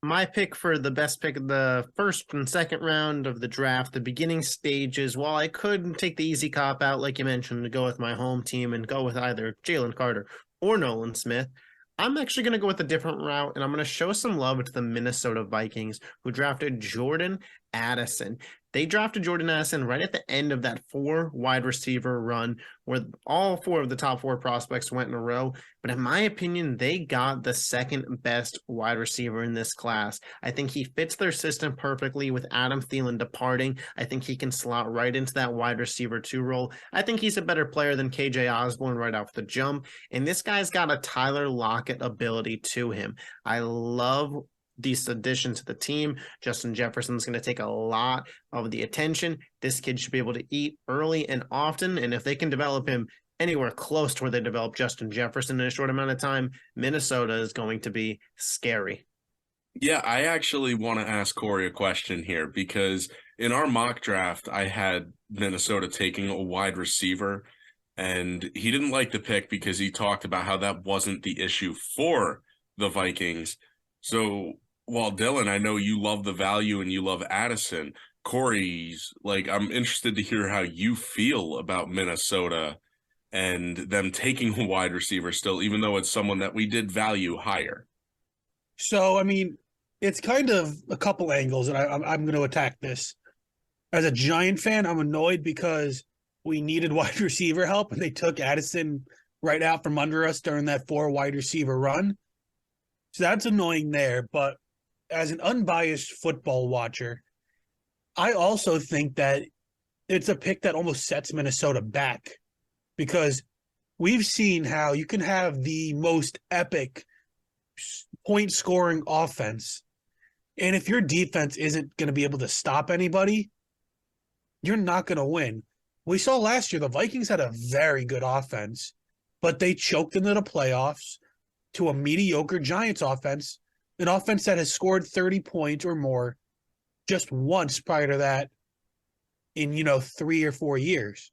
my pick for the best pick of the first and second round of the draft, the beginning stages, while I could take the easy cop out, like you mentioned, to go with my home team and go with either Jalen Carter or Nolan Smith, I'm actually going to go with a different route, and I'm going to show some love to the Minnesota Vikings, who drafted Jordan Addison. They drafted Jordan Addison right at the end of that four wide receiver run where all four of the top four prospects went in a row. But in my opinion, they got the second best wide receiver in this class. I think he fits their system perfectly with Adam Thielen departing. I think he can slot right into that wide receiver two role. I think he's a better player than KJ Osborne right off the jump. And this guy's got a Tyler Lockett ability to him. I love these additions to the team. Justin Jefferson's going to take a lot of the attention. This kid should be able to eat early and often. And if they can develop him anywhere close to where they developed Justin Jefferson in a short amount of time, Minnesota is going to be scary. Yeah, I actually want to ask Corey a question here because in our mock draft, I had Minnesota taking a wide receiver, and he didn't like the pick because he talked about how that wasn't the issue for the Vikings. So while Dylan, I know you love the value and you love Addison, Corey's like, I'm interested to hear how you feel about Minnesota and them taking a wide receiver still, even though it's someone that we did value higher. So, I mean, it's kind of a couple angles, and I'm going to attack this. As a Giant fan, I'm annoyed because we needed wide receiver help, and they took Addison right out from under us during that four wide receiver run. So that's annoying there. But as an unbiased football watcher, I also think that it's a pick that almost sets Minnesota back because we've seen how you can have the most epic point scoring offense, and if your defense isn't going to be able to stop anybody, you're not going to win. We saw last year the Vikings had a very good offense, but they choked into the playoffs to a mediocre Giants offense, an offense that has scored 30 points or more just once prior to that in 3 or 4 years.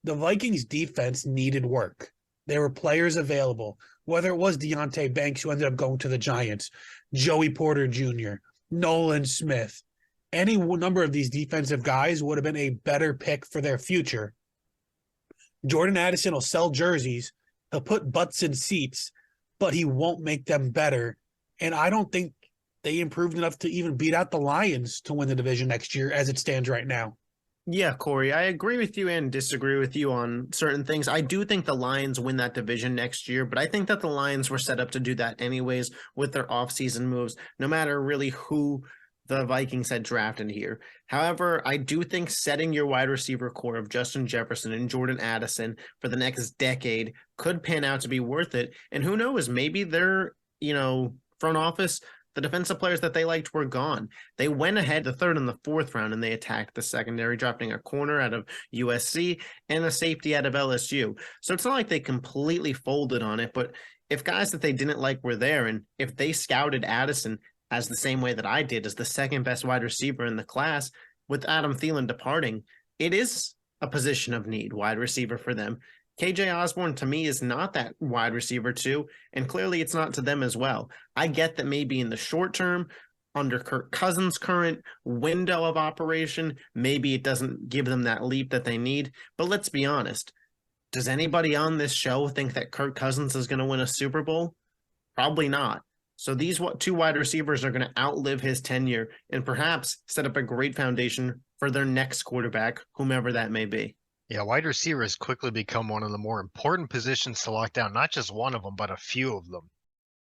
The Vikings defense needed work. There were players available, whether it was Deonte Banks, who ended up going to the Giants, Joey Porter Jr., Nolan Smith. Any number of these defensive guys would have been a better pick for their future. Jordan Addison will sell jerseys. He'll put butts in seats, but he won't make them better. And I don't think they improved enough to even beat out the Lions to win the division next year as it stands right now. Yeah, Corey, I agree with you and disagree with you on certain things. I do think the Lions win that division next year, but I think that the Lions were set up to do that anyways with their offseason moves, no matter really who the Vikings had drafted here. However, I do think setting your wide receiver core of Justin Jefferson and Jordan Addison for the next decade could pan out to be worth it. And who knows, maybe their, front office, the defensive players that they liked were gone. They went ahead the third and the fourth round, and they attacked the secondary, drafting a corner out of USC and a safety out of LSU. So it's not like they completely folded on it, but if guys that they didn't like were there, and if they scouted Addison as the same way that I did as the second best wide receiver in the class, with Adam Thielen departing, it is a position of need, wide receiver for them. KJ Osborne, to me, is not that wide receiver too, and clearly it's not to them as well. I get that maybe in the short term, under Kirk Cousins' current window of operation, maybe it doesn't give them that leap that they need, but let's be honest. Does anybody on this show think that Kirk Cousins is going to win a Super Bowl? Probably not. So these two wide receivers are going to outlive his tenure and perhaps set up a great foundation for their next quarterback, whomever that may be. Yeah, wide receiver has quickly become one of the more important positions to lock down, not just one of them, but a few of them.